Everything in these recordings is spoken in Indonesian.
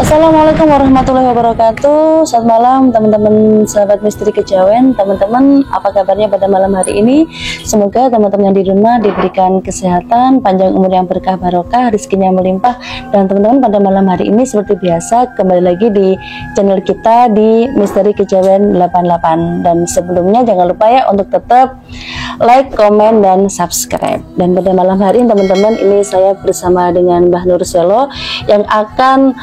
Assalamualaikum warahmatullahi wabarakatuh. Selamat malam teman-teman sahabat misteri kejawen. Teman-teman, apa kabarnya pada malam hari ini? Semoga teman-teman yang di rumah diberikan kesehatan, panjang umur yang berkah barokah, rezekinya melimpah. Dan teman-teman, pada malam hari ini seperti biasa kembali lagi di channel kita di Misteri Kejawen 88. Dan sebelumnya jangan lupa ya untuk tetap like, komen, dan subscribe. Dan pada malam hari ini teman-teman, ini saya bersama dengan Mbah Nur Selo yang akan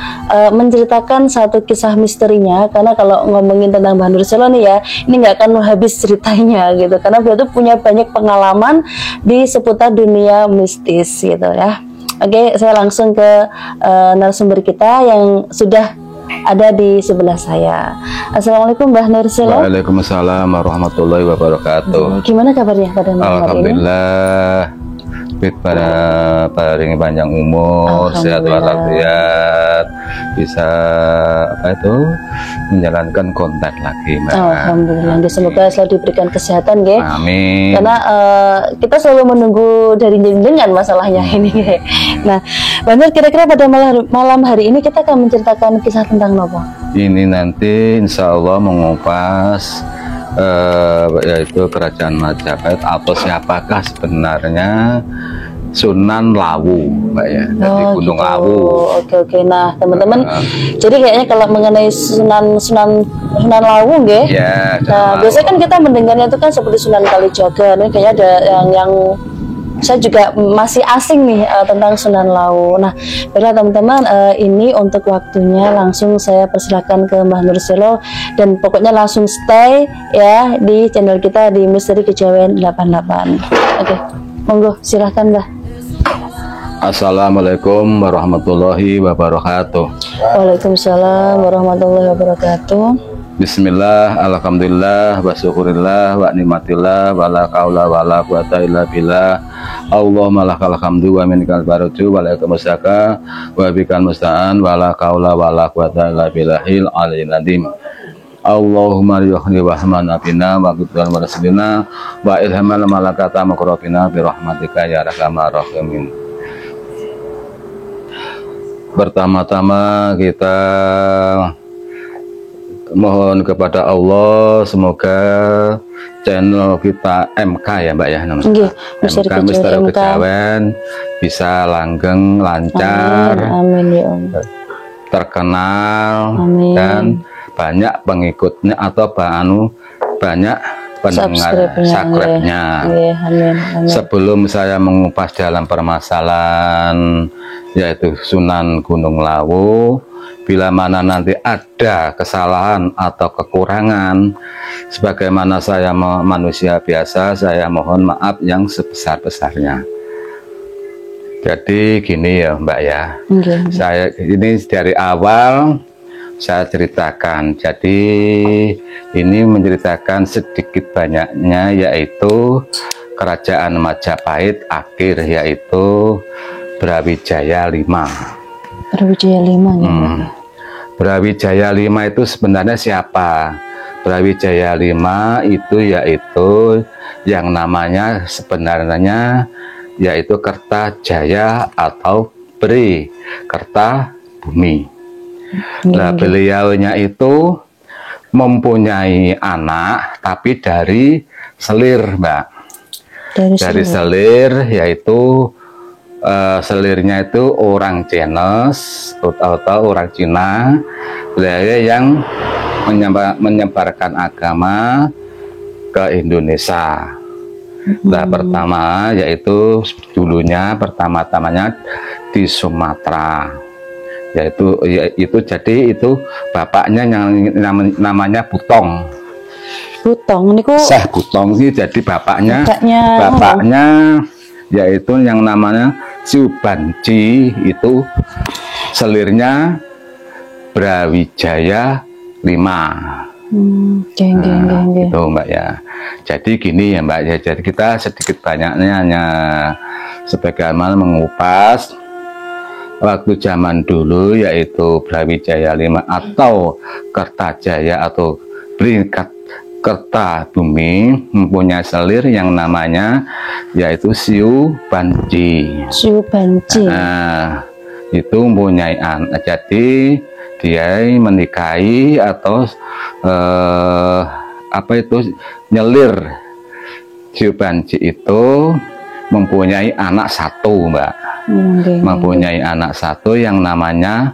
menceritakan satu kisah misterinya. Karena kalau ngomongin tentang Mbah Nur Selo nih ya, ini nggak akan habis ceritanya gitu, karena beliau tuh punya banyak pengalaman di seputar dunia mistis gitu ya. Oke, saya langsung ke narasumber kita yang sudah ada di sebelah saya. Assalamualaikum Mbah Nur Selo. Waalaikumsalam warahmatullahi wabarakatuh. Gimana kabarnya pada malam hari ini? Alhamdulillah, pada paling panjang umur, sehat walafiat, bisa menjalankan kontak lagi, Mbak. Alhamdulillah, semoga selalu diberikan kesehatan, ya. Amin. Karena kita selalu menunggu dari jenengan masalahnya ini. Nah, benar, kira-kira pada malam hari ini kita akan menceritakan kisah tentang nopo? Ini nanti insya Allah mengupas yaitu kerajaan Majapahit atau siapakah sebenarnya Sunan Lawu, Mbak ya, dari Gunung gitu. Lawu. Oke. Nah, teman-teman, jadi kayaknya kalau mengenai Sunan Lawu, nggih. Ya, nah, biasanya kan kita mendengarnya itu kan seperti Sunan Kalijaga. Ini kayaknya ada yang saya juga masih asing nih tentang Sunan Lawu. Nah, baiklah teman-teman, ini untuk waktunya langsung saya persilakan ke Mbah Nur Selo, dan pokoknya langsung stay ya di channel kita di Misteri Kejawen 88. Oke, monggo silahkan Mbah. Assalamualaikum warahmatullahi wabarakatuh. Waalaikumsalam warahmatullahi wabarakatuh. Bismillah, alhamdulillah, wa syukurillah, wa nikmatillah, wa la kaula wa la quwata illa billah. Allahumma lakal hamdu wa minkal baraju wa lakal musaka wa bikal musta'an wa la kaula wa la quwata illa billahil aliyyil azim. Allahumma yukhni wa hamana bina wa qudwan wa rasulina wa ilhamal malakata makrobina bi rahmatika ya arhamar rahimin. Pertama-tama kita mohon kepada Allah semoga channel kita MK ya Mbak ya, namanya MK Misteri Kejawen bisa langgeng, lancar, amin ya Allah, terkenal, amin, dan banyak pengikutnya atau banyak pendengar subscribe-nya. Sebelum saya mengupas dalam permasalahan yaitu Sunan Gunung Lawu, bila mana nanti ada kesalahan atau kekurangan, sebagaimana saya manusia biasa, saya mohon maaf yang sebesar-besarnya. Jadi gini ya Mbak ya, saya ini dari awal saya ceritakan. Jadi ini menceritakan sedikit banyaknya, yaitu kerajaan Majapahit akhir, yaitu Brawijaya V. Brawijaya V ya. Brawijaya V itu sebenarnya siapa? Brawijaya V itu yaitu yang namanya sebenarnya yaitu Kertajaya atau Bri Kerta Bumi. Nah, beliaunya itu mempunyai anak tapi dari selir, Mbak. Dari selir, yaitu selirnya itu orang Chinese atau orang Cina, beliau yang menyebarkan agama ke Indonesia. Nah, pertama yaitu dulunya pertama-tamanya di Sumatera, yaitu jadi itu bapaknya yang namanya Butong. Niku Syekh Butong sih, jadi bapaknya yaitu yang namanya Subanji, itu selirnya Brawijaya V. Itu Mbak ya. Jadi gini ya Mbak ya, jadi kita sedikit banyaknya hanya sebagaimana mengupas waktu zaman dulu, yaitu Brawijaya V atau Kertajaya atau Kerta Bumi mempunyai selir yang namanya yaitu Siu Banji. Siu Banji. Nah, itu mempunyai anak. Jadi dia menikahi atau apa itu nyelir. Si Banci itu mempunyai anak satu, Mbak. Mempunyai anak satu yang namanya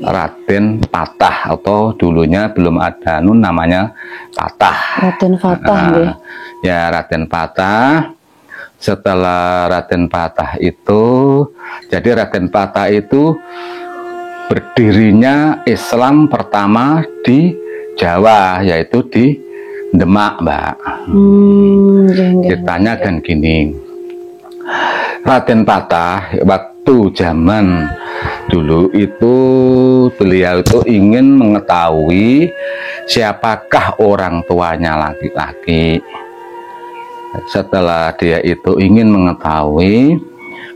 Raden Patah, atau dulunya belum ada namanya Patah. Raden Patah. Ya, Raden Patah. Setelah Raden Patah itu, jadi Raden Patah itu berdirinya Islam pertama di Jawa, yaitu di Demak, Mbak. Ceritanya kan gini, Raden Patah waktu zaman dulu itu beliau itu ingin mengetahui siapakah orang tuanya laki-laki. Setelah dia itu ingin mengetahui,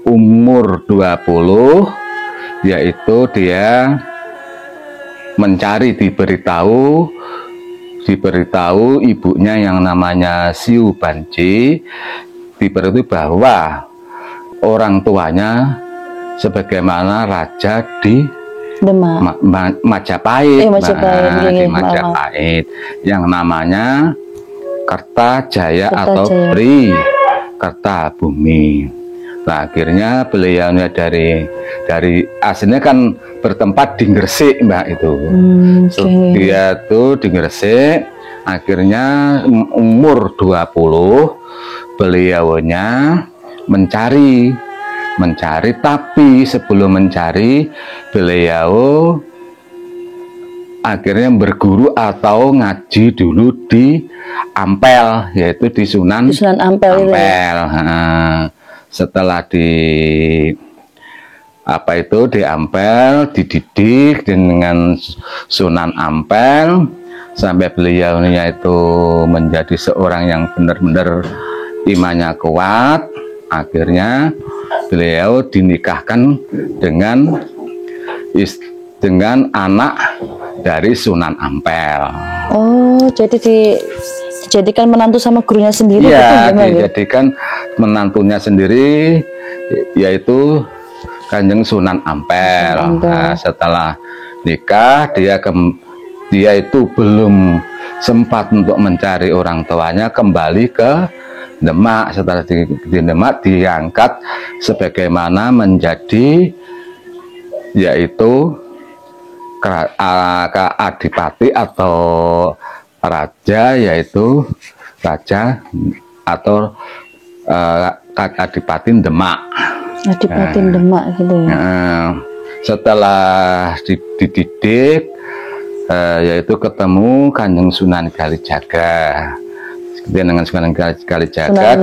umur 20, yaitu dia mencari, diberitahu ibunya yang namanya Siu Banci, diberitahu bahwa orang tuanya sebagaimana raja di Demak, Majapahit, Majapahit, di Majapahit, yang namanya Kertajaya atau Pri Kertabumi. Nah, akhirnya beliaunya dari aslinya kan bertempat di Gresik, Mbak, itu. Dia tuh di Gresik, akhirnya umur 20 beliaunya mencari, tapi sebelum mencari beliau akhirnya berguru atau ngaji dulu di Ampel, yaitu di Sunan Ampel. Setelah di Ampel dididik dengan Sunan Ampel sampai beliaunya itu menjadi seorang yang benar-benar imannya kuat. Akhirnya beliau dinikahkan dengan anak dari Sunan Ampel. Oh, jadi dijadikan menantu sama gurunya sendiri? Iya, dijadikan menantunya sendiri, yaitu Kanjeng Sunan Ampel. Nah, setelah nikah dia itu belum sempat untuk mencari orang tuanya, kembali ke Demak. Setelah di Demak diangkat sebagaimana menjadi yaitu adipati atau raja, yaitu raja atau Adipati Demak. Adipati Demak gitu ya. Setelah dididik, yaitu ketemu Kanjeng Sunan Kalijaga. Dengan Sunan Kalijaga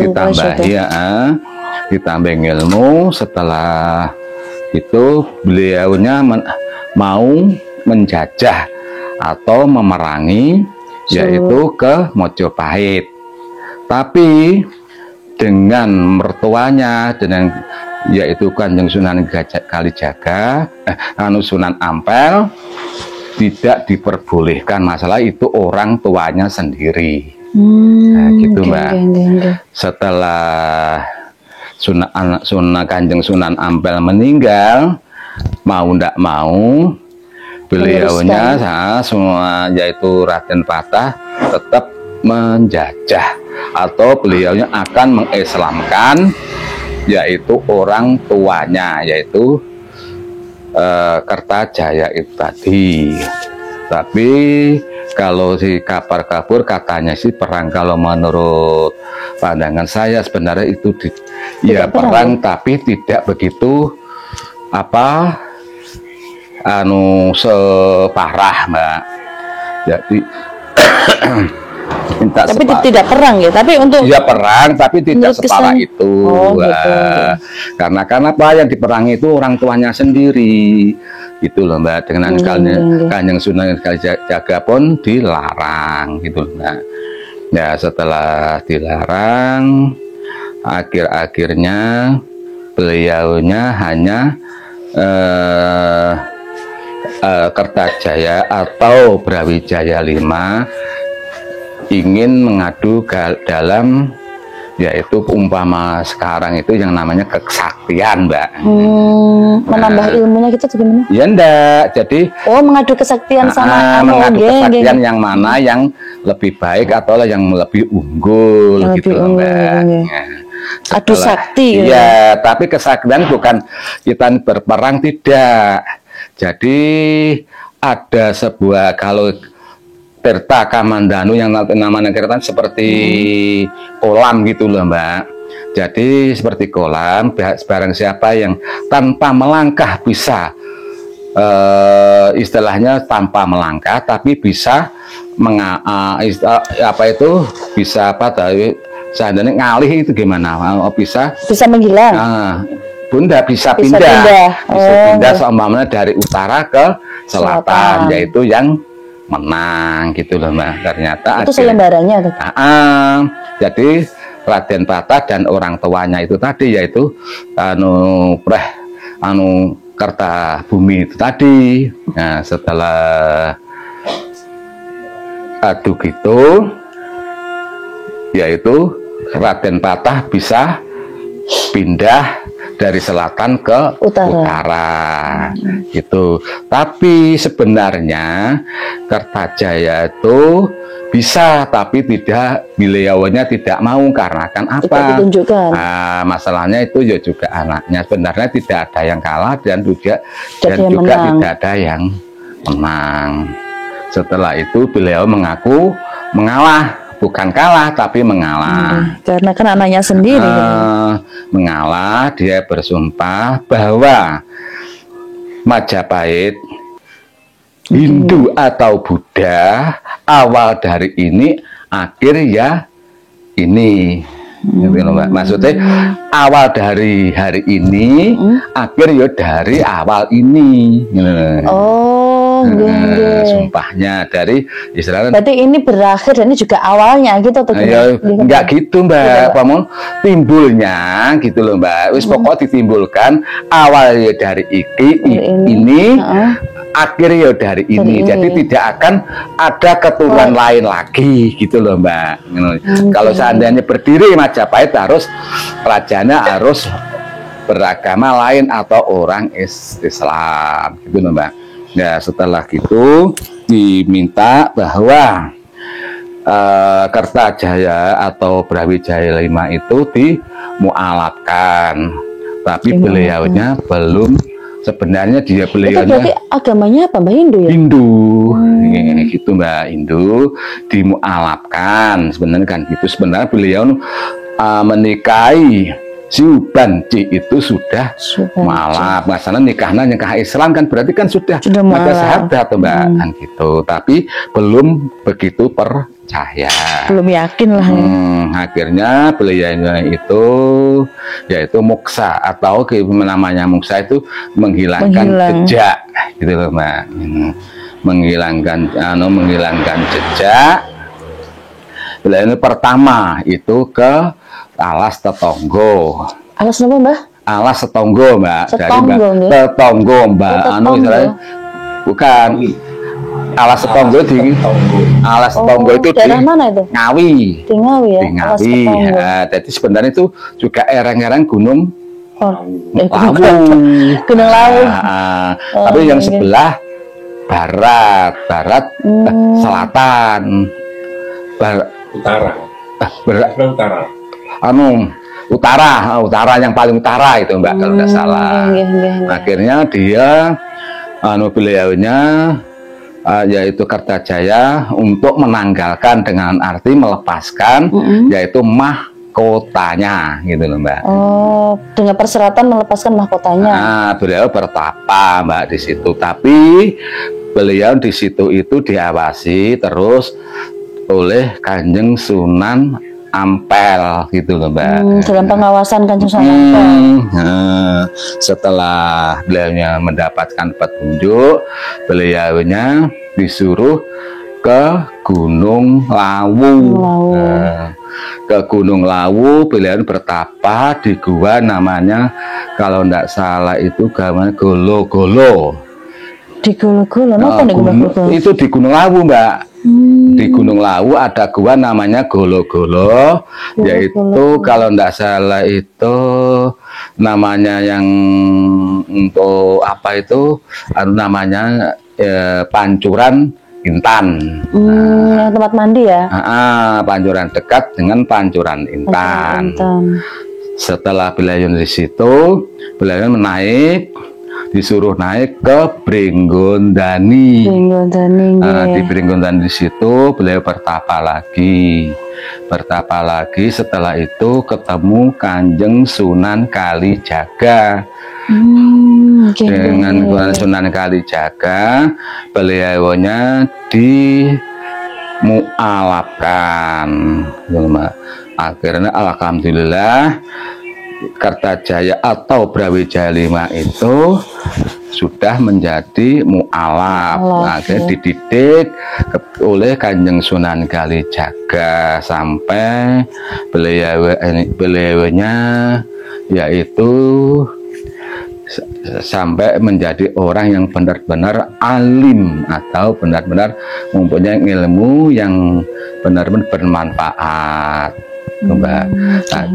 ditambah ilmu. Setelah itu beliaunya mau menjajah atau memerangi, yaitu ke Mojopahit. Tapi dengan mertuanya, yaitu Kanjeng Sunan Kalijaga, Sunan Ampel, tidak diperbolehkan. Masalah itu orang tuanya sendiri. Nah, gitu, Mbak. Setelah Kanjeng Sunan Ampel meninggal, mau ndak mau beliaunya semua, yaitu Raden Patah, tetap menjajah atau beliaunya akan mengislamkan, yaitu orang tuanya, yaitu Kertajaya itu tadi. Tapi kalau si kabar-kabur katanya sih perang. Kalau menurut pandangan saya sebenarnya itu perang, tapi tidak begitu separah, Mbak. Jadi tapi tidak perang ya, tapi untuk perang tapi tidak separah itu. Gitu. Karena apa, yang diperangi itu orang tuanya sendiri, gitu loh, Mbak. Dengan Kanjeng Sunan Kalijaga pun dilarang, gitu loh, Mbak. Ya, setelah dilarang, akhirnya beliaunya hanya Kertajaya atau Brawijaya V ingin mengadu dalam yaitu umpama sekarang itu yang namanya kesaktian, Mbak. Menambah ilmunya gitu tuh gimana? Ya enggak, jadi mengadu kesaktian sama mengadu kesaktian yang mana yang lebih baik atau yang lebih unggul gitu loh, Mbak. Adu sakti. Iya, tapi kesaktian bukan kita berperang, tidak. Jadi ada sebuah, kalau Tirta Kamandanu yang namanya Tirta seperti kolam gitu loh, Mbak. Jadi seperti kolam, barang siapa yang tanpa melangkah bisa, istilahnya tanpa melangkah tapi bisa bisa apa tadi seandainya ngalih itu gimana, bisa menghilang. Bunda bisa pindah. Bisa pindah seumpamanya dari utara ke selatan, yaitu yang menang gitu loh, Mbak. Ternyata itu selembarannya tuh. Jadi Raden Patah dan orang tuanya itu tadi, yaitu Kertabumi itu tadi. Nah, setelah adu gitu, yaitu Raden Patah bisa pindah dari selatan ke utara gitu. Tapi sebenarnya Kertajaya itu bisa, tapi beliaunya tidak mau karena kan apa? Masalahnya itu ya juga anaknya sebenarnya tidak ada yang kalah dan juga tidak ada yang menang. Setelah itu beliau mengaku mengalah. Bukan kalah tapi mengalah. Karena kan anaknya sendiri. Mengalah, dia bersumpah bahwa Majapahit, Hindu atau Buddha, awal dari ini, akhir ya ini. Maksudnya awal dari hari ini, akhir ya dari awal ini. Sumpahnya dari istilahnya. Berarti ini berakhir dan ini juga awalnya gitu tuh. Enggak gitu, Mbak. Pamun timbulnya gitu loh, Mbak. Wis pokok ditimbulkan awalnya dari ini, akhirnya dari ini. Jadi tidak akan ada keturunan lain lagi gitu loh, Mbak. Kalau seandainya berdiri Majapahit, harus rajanya harus beragama lain atau orang Islam gitu loh, Mbak. Ya, setelah itu diminta bahwa Kertajaya atau Brawijaya V itu dimualafkan, tapi beliaunya belum. Sebenarnya beliaunya berarti agamanya apa, Mbak? Hindu ya? Hindu, gitu, Mbak. Hindu dimualafkan sebenarnya kan gitu. Sebenarnya beliau menikahi Subanci itu sudah malap. Masalah nikahnya Islam kan berarti kan sudah ada syahadat, Mbak, kan gitu. Tapi belum begitu percaya. Belum yakin lah. Akhirnya beliaunya itu yaitu muksa, atau namanya muksa itu menghilangkan jejak, gitu loh, Mbak. Menghilangkan jejak. Beliau pertama itu ke Alas Tetonggo. Alas apa, Mbak? Alas Tetonggo, Mbak. Tetonggo, Mbak. Bukan. Alas Tetonggo Alas Tetonggo itu daerah mana itu? Ngawi. Di Ngawi ya. Di Ngawi. Jadi sebenarnya itu juga erang-erang Gunung Lawu. Gunung Lawu. Tapi yang sebelah barat, selatan, utara. Utara yang paling utara itu, Mbak, kalau nggak salah. Akhirnya dia beliaunya yaitu Kertajaya untuk menanggalkan dengan arti melepaskan, yaitu mahkotanya, gitu loh, Mbak. Dengan persyaratan melepaskan mahkotanya. Beliau bertapa, Mbak, di situ. Tapi beliau di situ itu diawasi terus oleh Kanjeng Sunan Ampel, gitu loh, Mbak. Dalam pengawasan Kanjeng Sunan Ampel. Setelah beliaunya mendapatkan petunjuk, beliaunya disuruh ke Gunung Lawu. Ke Gunung Lawu, beliau bertapa di gua namanya, kalau tidak salah itu Golo-Golo. Di Golo-Golo, apa nih Golo-Golo? Itu di Gunung Lawu, Mbak. Di Gunung Lawu ada gua namanya Golo-Golo, yaitu kalau tidak salah itu namanya yang untuk apa itu namanya Pancuran Intan. Yang tempat mandi ya? Pancuran, dekat dengan Pancuran Intan. Setelah beliau di situ, beliau menaik, disuruh naik ke Bringgondani. Di Bringgondani di situ beliau bertapa lagi. Setelah itu ketemu Kanjeng Sunan Kalijaga. Dengan Sunan Kalijaga, beliaunya dimualafkan. Akhirnya alhamdulillah Kertajaya atau Brawijaya V itu sudah menjadi mualaf. Akhirnya dididik oleh Kanjeng Sunan Kalijaga sampai beliaunya yaitu sampai menjadi orang yang benar-benar alim atau benar-benar mempunyai ilmu yang benar-benar bermanfaat. Mbak.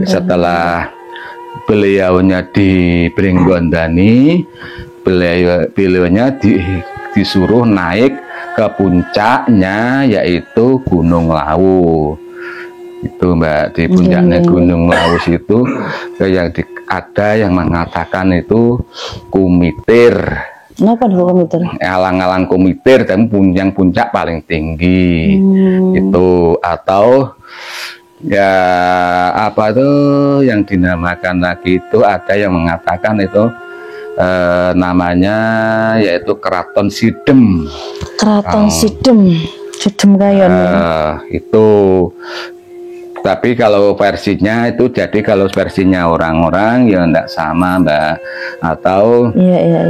Setelah beliaunya di Bringgondani, beliaunya disuruh naik ke puncaknya yaitu Gunung Lawu. Itu Mbak, di puncaknya Gunung Lawu itu yang ada yang mengatakan itu kumitir. Kenapa dulu komitir? Alang-alang kumitir dan yang puncak paling tinggi. Itu atau ya apa itu yang dinamakan lagi itu ada yang mengatakan itu namanya yaitu Keraton Sidem. Keraton Sidem Kayon. Itu tapi kalau versinya itu jadi kalau versinya orang-orang ya enggak sama Mbak, atau ya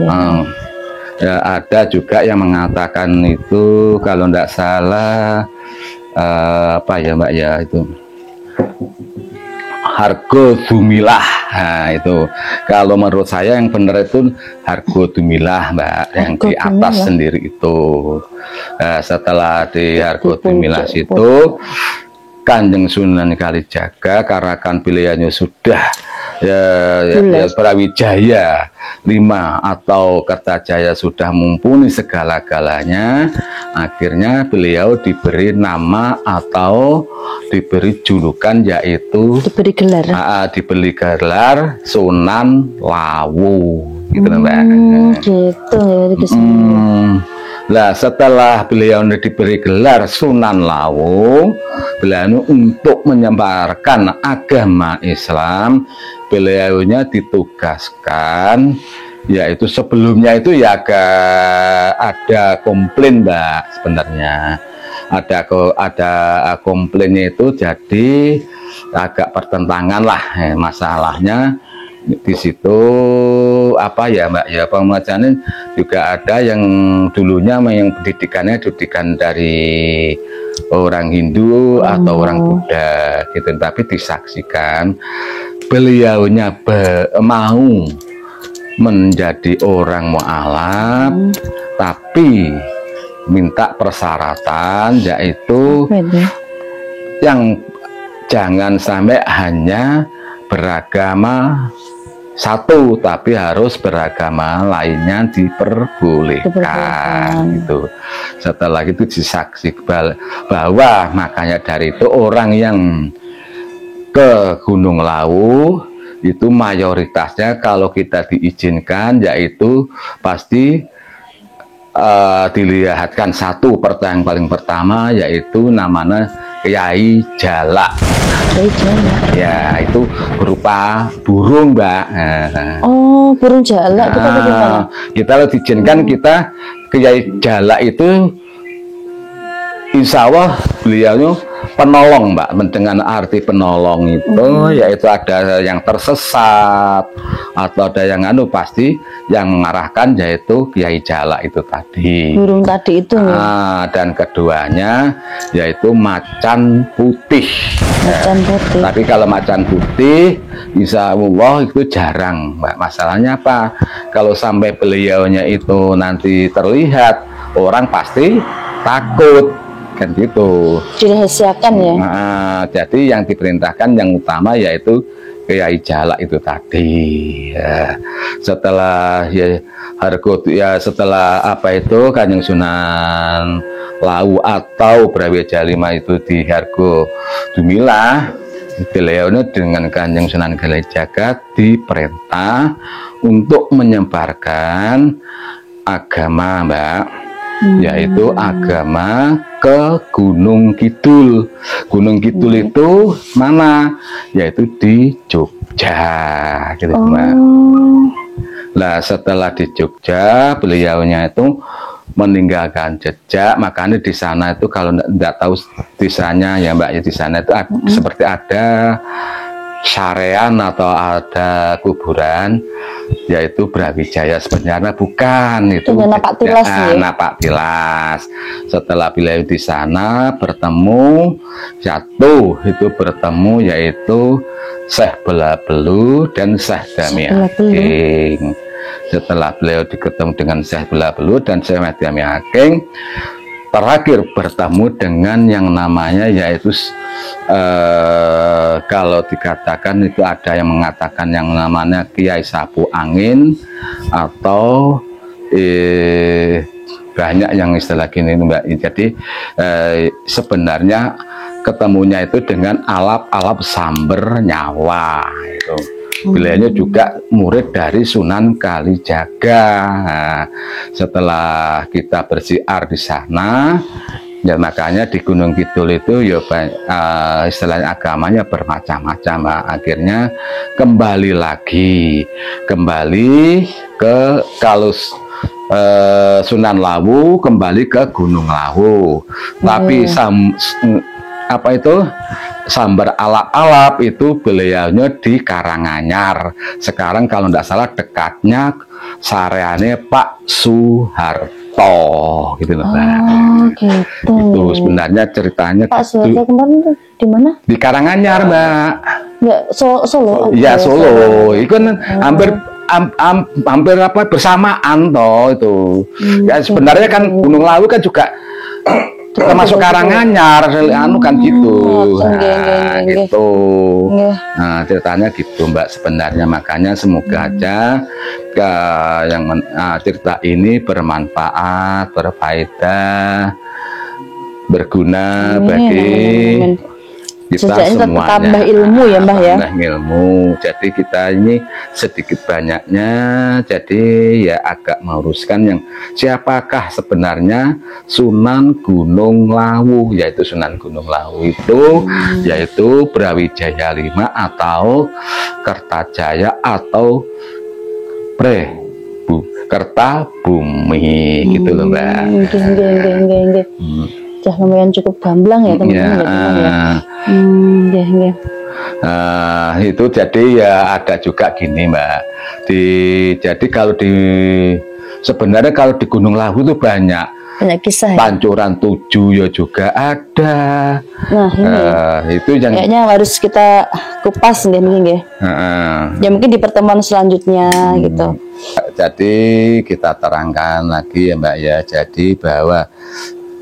ada juga yang mengatakan itu kalau enggak salah apa ya Mbak ya itu Hargo Dumilah. Nah, itu kalau menurut saya yang benar itu Hargo Dumilah Mbak, yang di atas sendiri itu. Setelah di Hargo Dumilah itu Kanjeng Sunan Kalijaga karena kan pilihannya sudah ya Brawijaya V atau Kertajaya sudah mumpuni segala-galanya, akhirnya beliau diberi nama atau diberi julukan yaitu diberi gelar Sunan Lawu gitu Mbak. Gitu. Nah, setelah beliau diberi gelar Sunan Lawu, beliau untuk menyebarkan agama Islam, beliaunya ditugaskan, yaitu sebelumnya itu ya ada komplain Mbak sebenarnya. Ada komplainnya itu jadi agak pertentangan lah masalahnya. Di situ apa ya Mbak ya, pengajaran juga ada yang dulunya yang pendidikannya dari orang Hindu atau orang Buddha gitu, tapi disaksikan beliaunya mau menjadi orang mualaf tapi minta persyaratan yaitu yang jangan sampai hanya beragama satu tapi harus beragama lainnya diperbolehkan gitu. Setelah itu disaksikan bahwa makanya dari itu orang yang ke Gunung Lawu itu mayoritasnya kalau kita diizinkan yaitu pasti dilihatkan satu yang paling pertama yaitu namanya Kyai Jalak. Ya itu berupa burung Mbak. Oh, burung jalak itu bagaimana? Kita kalau diizinkan kita Kyai Jalak itu insya Allah beliau penolong Mbak, dengan arti penolong itu yaitu ada yang tersesat atau ada yang pasti yang mengarahkan yaitu Kyai Jalak itu tadi, burung tadi itu dan keduanya yaitu macan putih. Tapi kalau macan putih insya Allah itu jarang Mbak. Masalahnya apa, kalau sampai beliaunya itu nanti terlihat orang pasti takut kan gitu. Dirahasiakan ya. Nah, jadi yang diperintahkan yang utama yaitu Kiai Jalak itu tadi. Ya. Setelah ya Hargo ya setelah apa itu Kanjeng Sunan Lawu atau Brawijaya Lima itu di Hargo Dumilah, beliau dengan Kanjeng Sunan Kalijaga diperintah untuk menyebarkan agama, Mbak. Yaitu agama ke Gunung Kidul. Gunung Kidul itu mana? Yaitu di Jogja, gitu Mbak. Nah, setelah di Jogja, beliaunya itu meninggalkan jejak. Makanya di sana itu kalau tidak tahu desanya ya Mbak, ya di sana itu seperti ada sarean atau ada kuburan, yaitu Brawijaya. Sebenarnya bukan itu Napak Tilas ya? Napak Tilas. Setelah beliau di sana bertemu yaitu Syekh Belabelu dan Syekh Dami Hakim. Setelah beliau ketemu dengan Syekh Belabelu dan Syekh Dami Hakim, terakhir bertemu dengan yang namanya yaitu kalau dikatakan itu ada yang mengatakan yang namanya Kiai Sapu Angin atau banyak yang istilah gini Mbak. Jadi sebenarnya ketemunya itu dengan alap-alap samber nyawa itu. Beliaunya juga murid dari Sunan Kalijaga. Nah, setelah kita bersiar di sana, ya makanya di Gunung Kidul itu ya istilahnya agamanya bermacam-macam. Akhirnya kembali ke kalau Sunan Lawu kembali ke Gunung Lawu. Tapi sambar alap-alap itu beliaunya di Karanganyar. Sekarang kalau tidak salah dekatnya sareane Pak Soeharto, gitu loh Mbak. Gitu. Itu sebenarnya ceritanya Pak Soeharto kemarin di mana? Di Karanganyar, Mbak. Ya, Solo. Iya, Solo. Itu kan hampir apa bersamaan toh itu. Ya sebenarnya kan Gunung Lawu kan juga termasuk Karanganyar, kan gitu. Nah, gitu. Nah, ceritanya gitu Mbak sebenarnya. Makanya semoga aja cerita ini bermanfaat, berfaedah, berguna bagi kita semuanya. Tambah ilmu ya Mbah ya. Tambah ilmu. Jadi kita ini sedikit banyaknya jadi ya agak meluruskan yang siapakah sebenarnya Sunan Gunung Lawu, yaitu Sunan Gunung Lawu itu yaitu Brawijaya Lima atau Kertajaya atau Kertabumi gitu loh Mbak. Lumayan cukup gamblang ya teman-teman. Itu jadi ya ada juga gini Mbak. Jadi kalau sebenarnya kalau di Gunung Lawu itu banyak kisah. Pancuran 7 ya juga ada. Nah ini itu yang kayaknya harus kita kupas nih. Ya mungkin di pertemuan selanjutnya gitu. Jadi kita terangkan lagi ya Mbak ya. Jadi bahwa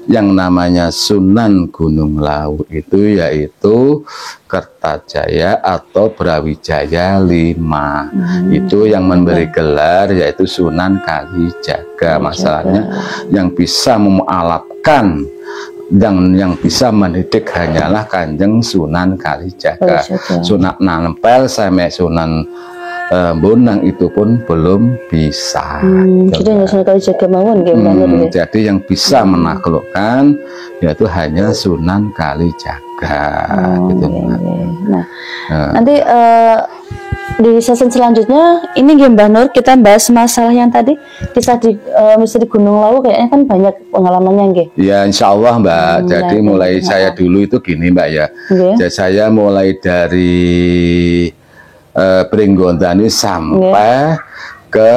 yang namanya Sunan Gunung Lawu itu yaitu Kertajaya atau Brawijaya Lima. Itu yang memberi gelar yaitu Sunan Kalijaga. Masalahnya yang bisa memualafkan dan yang bisa mendidik hanyalah Kanjeng Sunan Kalijaga. Sunan Ampel sampai Sunan Bonang itu pun belum bisa. Jadi Sunan Kalijaga mawon jadi yang bisa menaklukkan yaitu hanya Sunan Kalijaga. Gitu. Nah, nanti di sesi selanjutnya ini Mbah Nur kita bahas masalah yang tadi kisah di misteri Gunung Lawu. Kayaknya kan banyak pengalamannya nggih. Ya Insya Allah Mbak. Jadi mulai saya dulu itu gini Mbak ya. Jadi saya mulai dari Pringgondani sampai ke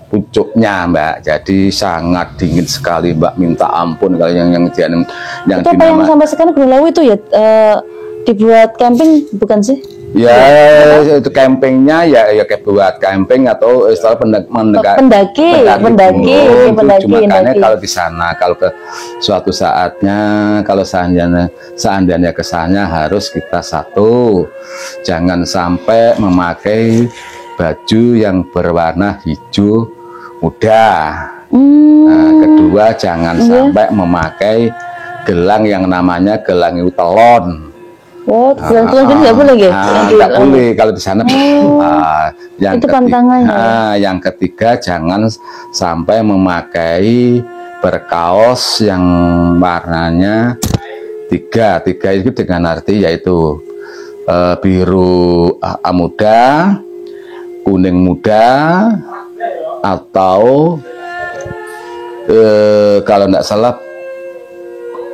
pucuknya Mbak. Jadi sangat dingin sekali Mbak, minta ampun kalau yang itu apa yang sampai sekarang Gunung Lawu itu ya dibuat camping bukan sih? Ya itu campingnya ya kayak buat camping atau istilah pendaki. Cuma makanya kalau di sana kalau ke suatu saatnya kalau seandainya kesannya harus kita satu, jangan sampai memakai baju yang berwarna hijau muda. Nah, kedua jangan sampai memakai gelang yang namanya gelang itu telon. Oh, gelang nggak boleh ya? Nggak boleh kalau di sana. Yang itu pantangannya. Yang ketiga jangan sampai memakai berkaos yang warnanya tiga itu dengan arti yaitu biru muda, kuning muda, atau kalau nggak salah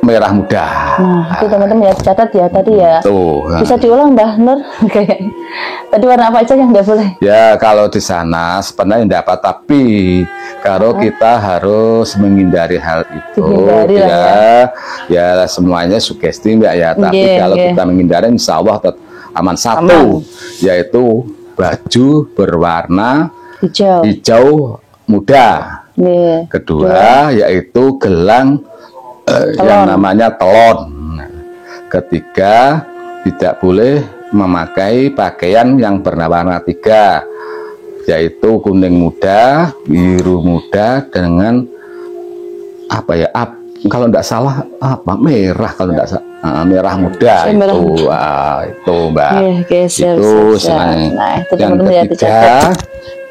merah muda. Nah, itu teman-teman ya catat ya tadi ya. Tuh. Bisa diulang Mbah Nur kayak tadi warna apa aja yang nggak boleh? Ya kalau di sana sebenarnya tidak apa, tapi kalau kita harus menghindari hal itu ya semuanya sugesti Mbak ya. Tapi kalau kita menghindari insya Allah aman. Satu yaitu baju berwarna hijau muda. Kedua yaitu gelang yang namanya telon. Ketiga tidak boleh memakai pakaian yang berwarna tiga, yaitu kuning muda, biru muda dengan apa ya? Kalau tidak salah apa merah kalau tidak salah merah muda itu Mbak. Itu yang ketiga.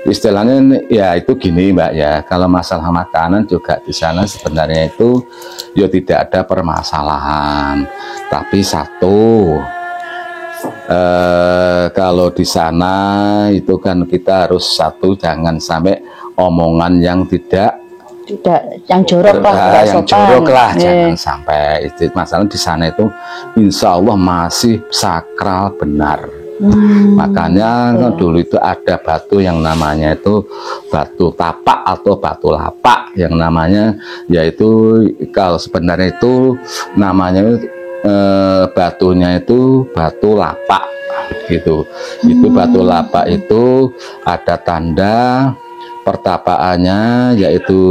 Istilahnya ya itu gini Mbak ya, kalau masalah makanan juga di sana sebenarnya itu ya tidak ada permasalahan, tapi satu kalau di sana itu kan kita harus satu jangan sampai omongan yang tidak yang jorok lah, jangan sampai. Masalah di sana itu insya Allah masih sakral benar. Makanya dulu itu ada batu yang namanya itu batu tapak atau batu lapak yang namanya yaitu kalau sebenarnya itu namanya batunya itu batu lapak gitu. Itu batu lapak itu ada tanda pertapaannya yaitu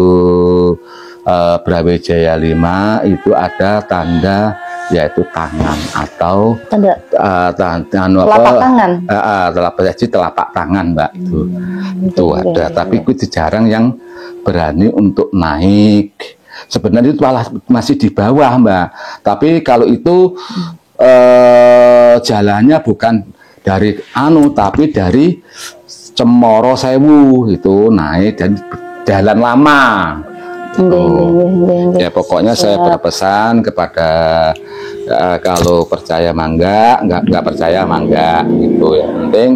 Brawijaya 5 itu ada tanda yaitu tangan atau telapak tangan. Telapak tangan Mbak itu ada, tapi itu jarang yang berani untuk naik. Sebenarnya itu malah masih di bawah Mbak, tapi kalau itu jalannya bukan dari tapi dari Cemoro Sewu itu naik dan jalan lama. Ya pokoknya saya berpesan kepada kalau percaya mangga, nggak percaya mangga gitu. Yang penting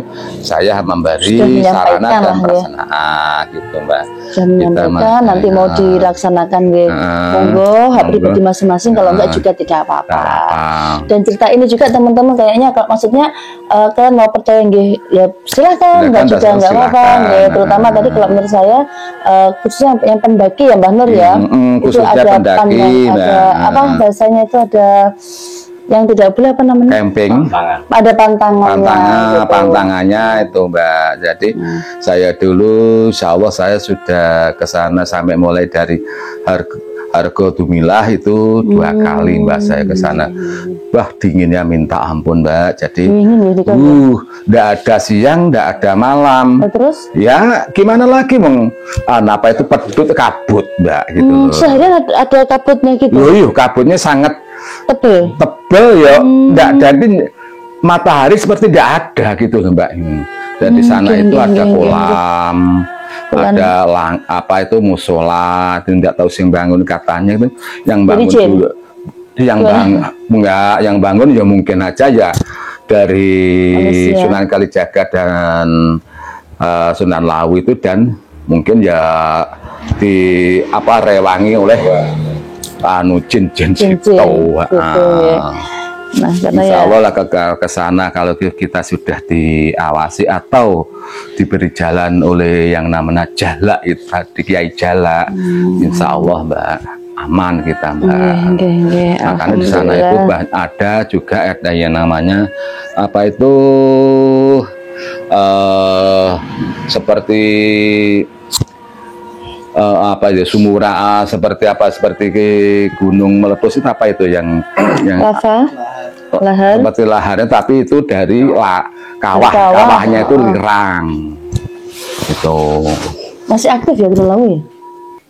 saya memberi sarana dan prasarana gitu Mbak. Kita nanti mau dilaksanakan monggo hak pribadi masing-masing, kalau enggak juga tidak apa-apa. Dan cerita ini juga teman-teman kayaknya kalau maksudnya kalian mau percaya ya silahkan, enggak juga enggak apa-apa. Terutama tadi kalau menurut saya khususnya yang pendaki ya Mbah Nur ya, itu ada pendaki, ada apa bahasanya itu ada yang tidak boleh apa namanya? Camping. Ada pantangannya itu Mbak. Jadi saya dulu insya Allah saya sudah ke sana sampai mulai dari Hargo Dumilah itu 2 kali Mbak saya ke sana. Wah dinginnya minta ampun Mbak. Jadi nggak ada siang, nggak ada malam. Terus? Ya gimana lagi apa itu pedut kabut Mbak gitu. Seharian ada kabutnya gitu. Loh, kabutnya sangat tebel ya, enggak, jadi matahari seperti tidak ada gitu Mbak. Dan di sana itu ada kolam, ada apa itu musola, tidak tahu sing bangun katanya itu yang bangun juga, yang bangun ya mungkin aja ya dari Sunan Kalijaga dan Sunan Lawu itu, dan mungkin ya rewangi oleh jin-jin gitu. Nah, karena Insya ya Allah lah ke sana kalau kita sudah diawasi atau diberi jalan oleh yang namanya Jalak itu tadi Kiai Jalak, Insya Allah Mbak aman kita Mbak. Makanya di sana itu ada juga ada yang namanya apa itu seperti apa ya sumura seperti apa seperti gunung meletus itu apa itu yang lava lahar seperti laharnya tapi itu dari kawahnya itu lirang itu masih aktif ya Gunung Lawu ya?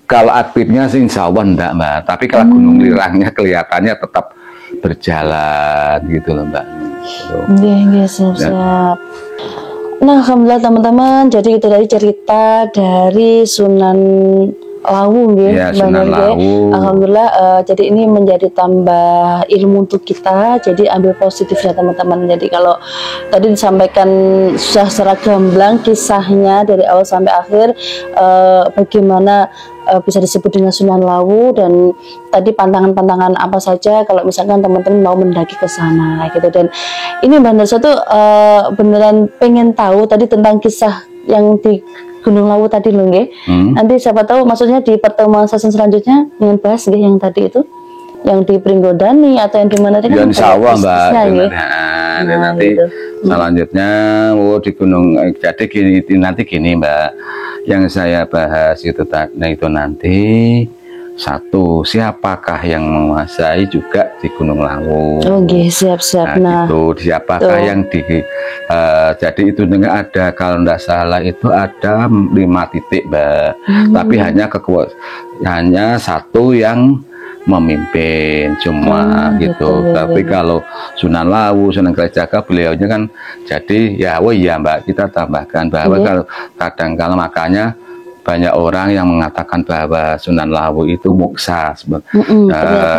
Kalau aktifnya sih insya Allah enggak Mbak, tapi kalau gunung lirangnya kelihatannya tetap berjalan gitu loh Mbak. Iya siap. Nah, alhamdulillah teman-teman, jadi itu dari cerita dari Sunan Lawu ya, Sunan Lawu. Alhamdulillah, jadi ini menjadi tambah ilmu untuk kita, jadi ambil positifnya teman-teman. Jadi kalau tadi disampaikan susah secara gamblang kisahnya dari awal sampai akhir, bagaimana bisa disebut dengan Sunan Lawu dan tadi pantangan-pantangan apa saja kalau misalkan teman-teman mau mendaki ke sana gitu. Dan ini Mbak Narsa tuh beneran pengen tahu tadi tentang kisah yang di Gunung Lawu tadi loh nggih. Nanti siapa tahu maksudnya di pertemuan sesi selanjutnya dengan bahas nggih yang tadi itu yang di Pringgodani atau yang di mana tadi ya, insya Allah Mbak nanti gitu. Selanjutnya di Gunung jadi nanti gini Mbak yang saya bahas itu nanti satu siapakah yang menguasai juga di Gunung Lawu. Siap-siap. Nah, itu siapakah yang jadi itu dengan ada kalau tidak salah itu ada 5 titik Mbak, tapi hanya satu yang memimpin cuma gitu. Tapi kalau Sunan Lawu, Sunan Kalijaga beliaunya kan jadi ya Mbak kita tambahkan bahwa kalau kadang kalau makanya banyak orang yang mengatakan bahwa Sunan Lawu itu moksa.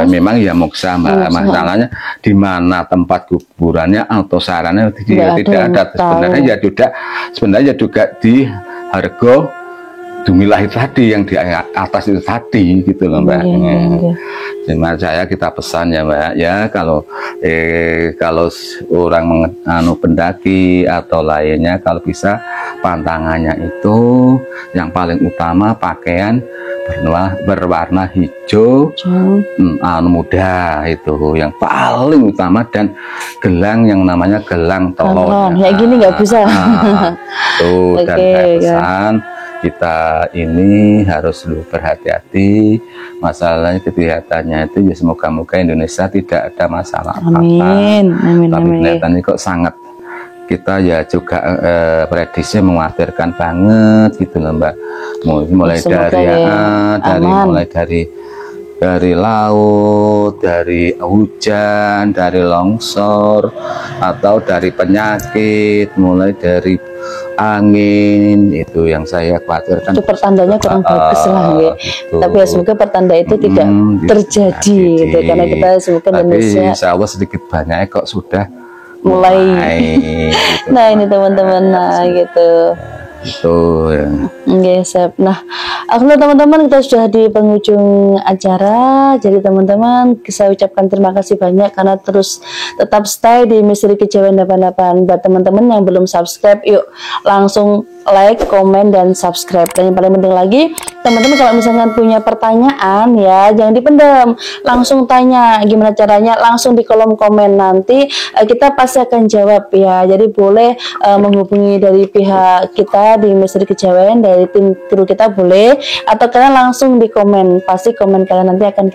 Memang ya moksa Mbak. Masalahnya di mana tempat kuburannya atau sarannya tidak ada sebenarnya juga di Hargo Dumilah itu tadi yang di atas itu tadi gitu loh Mbak. Cuma kita pesan ya Mbak ya kalau orang pendaki atau lainnya kalau bisa pantangannya itu yang paling utama pakaian berwarna hijau muda itu yang paling utama dan gelang yang namanya gelang telon. Ya gini nggak bisa. Tuh dan saya pesan kita ini harus berhati-hati masalahnya kelihatannya itu ya semoga-moga Indonesia tidak ada masalah amin. Tapi kelihatannya kok sangat kita ya juga prediksi mengkhawatirkan banget gitu loh Mbak mulai dari laut, dari hujan, dari longsor atau dari penyakit, mulai dari angin itu yang saya khawatirkan. Itu pertandanya kurang bagus lah ya. Gitu. Tapi ya semoga pertanda itu tidak terjadi gitu karena kita semoga Indonesia. Insya Allah sedikit banyak kok sudah mulai. Gitu. Nah ini teman-teman gitu. Itu ya. Siap. Nah, alhamdulillah teman-teman kita sudah di penghujung acara. Jadi teman-teman saya ucapkan terima kasih banyak karena terus tetap stay di Misteri Kejawen 88. Buat teman-teman yang belum subscribe, yuk langsung like, komen, dan subscribe. Dan yang paling penting lagi, teman-teman kalau misalkan punya pertanyaan ya jangan dipendam, langsung tanya gimana caranya, langsung di kolom komen nanti kita pasti akan jawab ya. Jadi boleh menghubungi dari pihak kita di Misteri Kejawen, dari tim kru kita boleh, atau kalian langsung di komen, pasti komen kalian nanti akan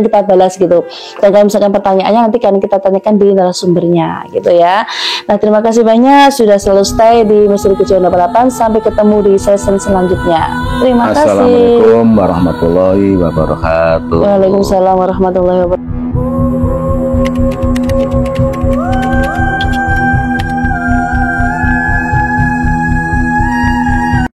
kita balas gitu. Dan kalau misalkan pertanyaannya nanti kan kita tanyakan di narasumbernya gitu ya. Nah terima kasih banyak sudah selalu stay di Misteri Kejawen 88. Sampai ketemu di sesi selanjutnya. Terima kasih. Assalamualaikum warahmatullahi wabarakatuh. Waalaikumsalam warahmatullahi wabarakatuh.